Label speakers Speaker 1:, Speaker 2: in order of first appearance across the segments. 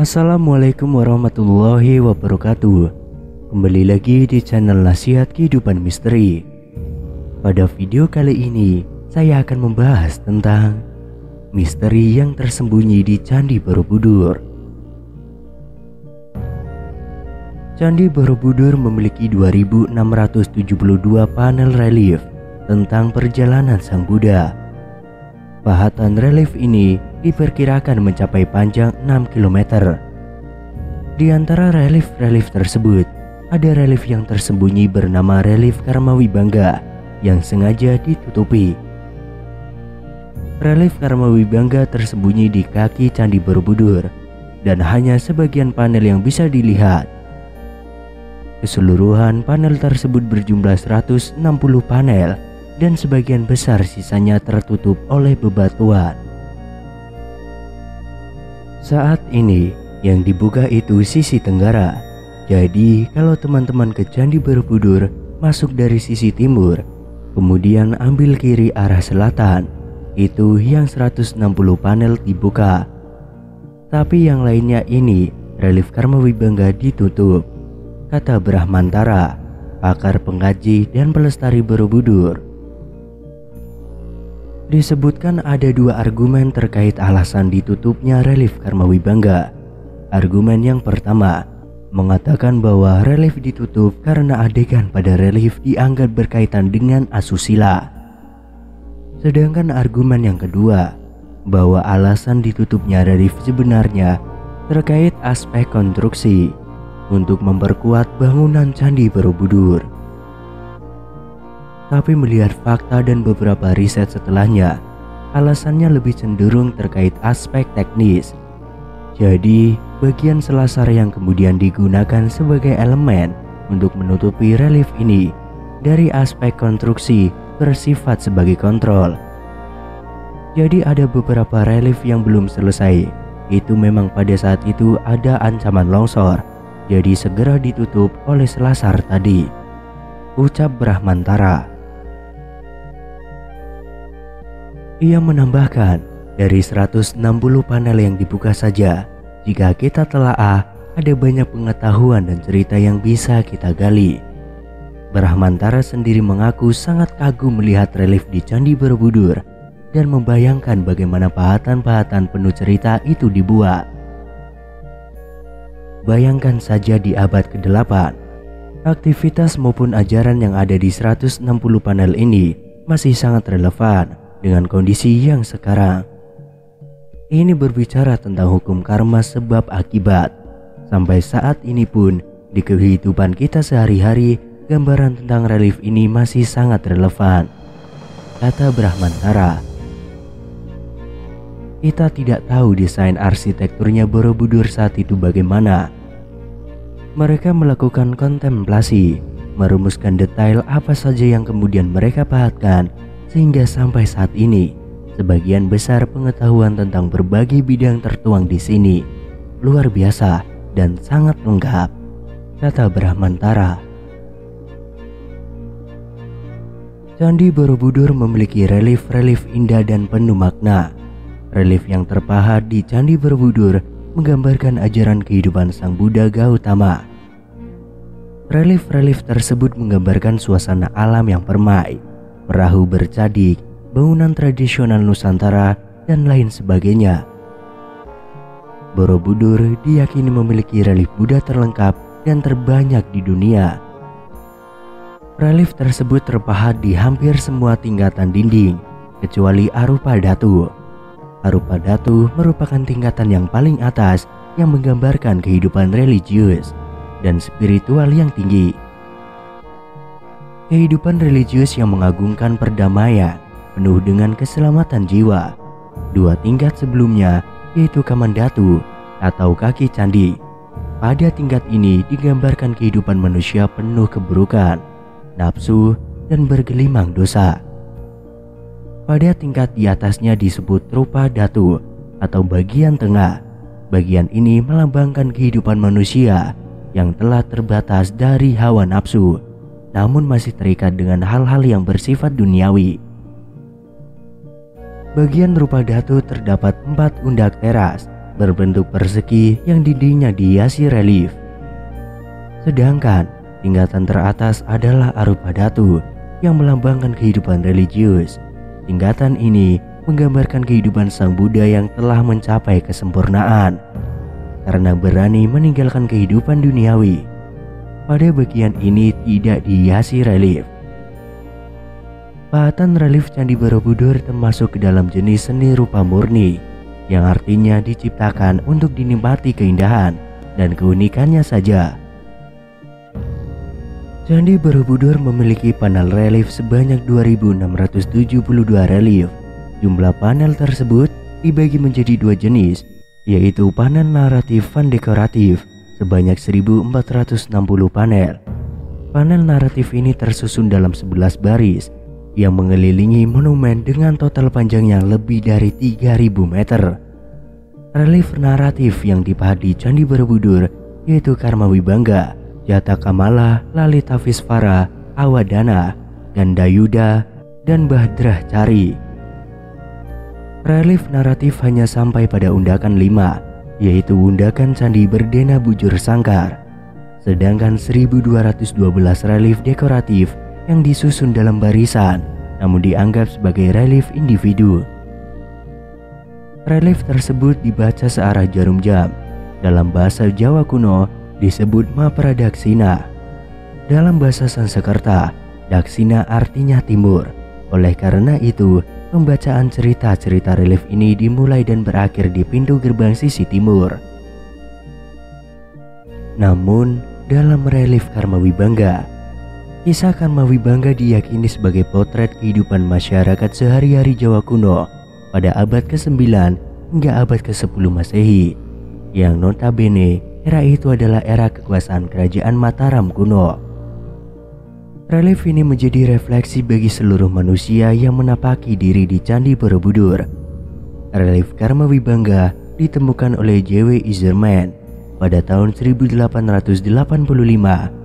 Speaker 1: Assalamualaikum warahmatullahi wabarakatuh. Kembali lagi di channel Nasihat Kehidupan Misteri. Pada video kali ini saya akan membahas tentang misteri yang tersembunyi di Candi Borobudur. Candi Borobudur memiliki 2672 panel relief tentang perjalanan Sang Buddha. Pahatan relief ini diperkirakan mencapai panjang 6 km. Di antara relief-relief tersebut, ada relief yang tersembunyi bernama relief Karmawibangga yang sengaja ditutupi. Relief Karmawibangga tersembunyi di kaki Candi Borobudur dan hanya sebagian panel yang bisa dilihat. Keseluruhan panel tersebut berjumlah 160 panel dan sebagian besar sisanya tertutup oleh bebatuan. Saat ini yang dibuka itu sisi tenggara. Jadi kalau teman-teman ke Candi Borobudur masuk dari sisi timur, kemudian ambil kiri arah selatan, itu yang 160 panel dibuka. Tapi yang lainnya ini relief Karmawibangga ditutup, kata Brahmantara, pakar pengkaji dan pelestari Borobudur. Disebutkan ada dua argumen terkait alasan ditutupnya relief Karmawibangga. Argumen yang pertama mengatakan bahwa relief ditutup karena adegan pada relief dianggap berkaitan dengan asusila. Sedangkan argumen yang kedua bahwa alasan ditutupnya relief sebenarnya terkait aspek konstruksi untuk memperkuat bangunan Candi Borobudur. Tapi melihat fakta dan beberapa riset setelahnya, alasannya lebih cenderung terkait aspek teknis. Jadi, bagian selasar yang kemudian digunakan sebagai elemen untuk menutupi relief ini dari aspek konstruksi bersifat sebagai kontrol. Jadi ada beberapa relief yang belum selesai. Itu memang pada saat itu ada ancaman longsor, jadi segera ditutup oleh selasar tadi, ucap Brahmantara. Ia menambahkan, dari 160 panel yang dibuka saja, jika kita telaah, ada banyak pengetahuan dan cerita yang bisa kita gali. Brahmantara sendiri mengaku sangat kagum melihat relief di Candi Borobudur dan membayangkan bagaimana pahatan-pahatan penuh cerita itu dibuat. Bayangkan saja di abad ke-8, aktivitas maupun ajaran yang ada di 160 panel ini masih sangat relevan dengan kondisi yang sekarang. Ini berbicara tentang hukum karma sebab akibat. Sampai saat ini pun di kehidupan kita sehari-hari, gambaran tentang relief ini masih sangat relevan, kata Brahmantara. Kita tidak tahu desain arsitekturnya Borobudur saat itu bagaimana. Mereka melakukan kontemplasi, merumuskan detail apa saja yang kemudian mereka pahatkan, sehingga sampai saat ini sebagian besar pengetahuan tentang berbagai bidang tertuang di sini. Luar biasa dan sangat lengkap, kata Brahmantara. Candi Borobudur memiliki relief-relief indah dan penuh makna. Relief yang terpahat di Candi Borobudur menggambarkan ajaran kehidupan Sang Buddha Gautama. Relief-relief tersebut menggambarkan suasana alam yang permai, perahu bercadik, bangunan tradisional Nusantara, dan lain sebagainya. Borobudur diyakini memiliki relief Buddha terlengkap dan terbanyak di dunia. Relief tersebut terpahat di hampir semua tingkatan dinding, kecuali Arupa Dhatu. Arupa Dhatu merupakan tingkatan yang paling atas yang menggambarkan kehidupan religius dan spiritual yang tinggi. Kehidupan religius yang mengagungkan perdamaian, penuh dengan keselamatan jiwa. Dua tingkat sebelumnya, yaitu Kamandhatu atau kaki candi. Pada tingkat ini digambarkan kehidupan manusia penuh keburukan, nafsu, dan bergelimang dosa. Pada tingkat di atasnya disebut Rupa Dhatu atau bagian tengah. Bagian ini melambangkan kehidupan manusia yang telah terbatas dari hawa nafsu, namun masih terikat dengan hal-hal yang bersifat duniawi. Bagian Rupa Dhatu terdapat 4 undak teras berbentuk persegi yang dindingnya dihiasi relief. Sedangkan tingkatan teratas adalah arupa datu yang melambangkan kehidupan religius. Tingkatan ini menggambarkan kehidupan sang Buddha yang telah mencapai kesempurnaan karena berani meninggalkan kehidupan duniawi. Pada bagian ini tidak dihiasi relief. Pahatan relief Candi Borobudur termasuk ke dalam jenis seni rupa murni, yang artinya diciptakan untuk dinikmati keindahan dan keunikannya saja. Candi Borobudur memiliki panel relief sebanyak 2.672 relief. Jumlah panel tersebut dibagi menjadi dua jenis, yaitu panel naratif dan dekoratif sebanyak 1.460 panel. Panel naratif ini tersusun dalam 11 baris yang mengelilingi monumen dengan total panjang yang lebih dari 3.000 meter. Relief naratif yang dipahat di Candi Borobudur yaitu Karmawibangga, Jatakamala, Lalitavishvara, Awadana, Gandayuda, dan Bhadrachari. Relief naratif hanya sampai pada undakan 5, yaitu undakan Candi Berdena Bujur Sangkar. Sedangkan 1.212 relief dekoratif yang disusun dalam barisan namun dianggap sebagai relief individu. Relief tersebut dibaca searah jarum jam. Dalam bahasa Jawa kuno disebut Mapradaksina. Dalam bahasa Sanskerta, Daksina artinya timur. Oleh karena itu, pembacaan cerita-cerita relief ini dimulai dan berakhir di pintu gerbang sisi timur. Namun, dalam relief Karmawibangga, kisah Karmawibangga diyakini sebagai potret kehidupan masyarakat sehari-hari Jawa kuno pada abad ke-9 hingga abad ke-10 Masehi, yang notabene era itu adalah era kekuasaan kerajaan Mataram kuno. Relief ini menjadi refleksi bagi seluruh manusia yang menapaki diri di Candi Borobudur. Relief Karmawibangga ditemukan oleh J.W. Iserman pada tahun 1885.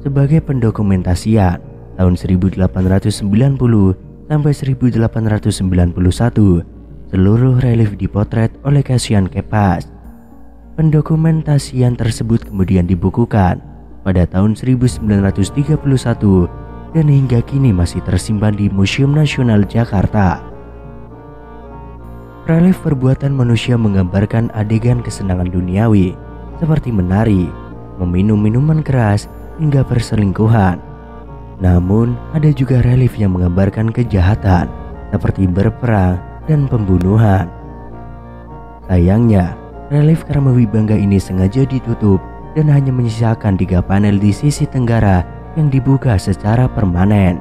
Speaker 1: Sebagai pendokumentasian, tahun 1890 sampai 1891, seluruh relief dipotret oleh Cassian Kepas. Pendokumentasian tersebut kemudian dibukukan pada tahun 1931 dan hingga kini masih tersimpan di Museum Nasional Jakarta. Relief perbuatan manusia menggambarkan adegan kesenangan duniawi seperti menari, meminum minuman keras, hingga perselingkuhan. Namun ada juga relief yang menggambarkan kejahatan seperti berperang dan pembunuhan. Sayangnya, relief Karmawibangga ini sengaja ditutup dan hanya menyisakan 3 panel di sisi tenggara yang dibuka secara permanen.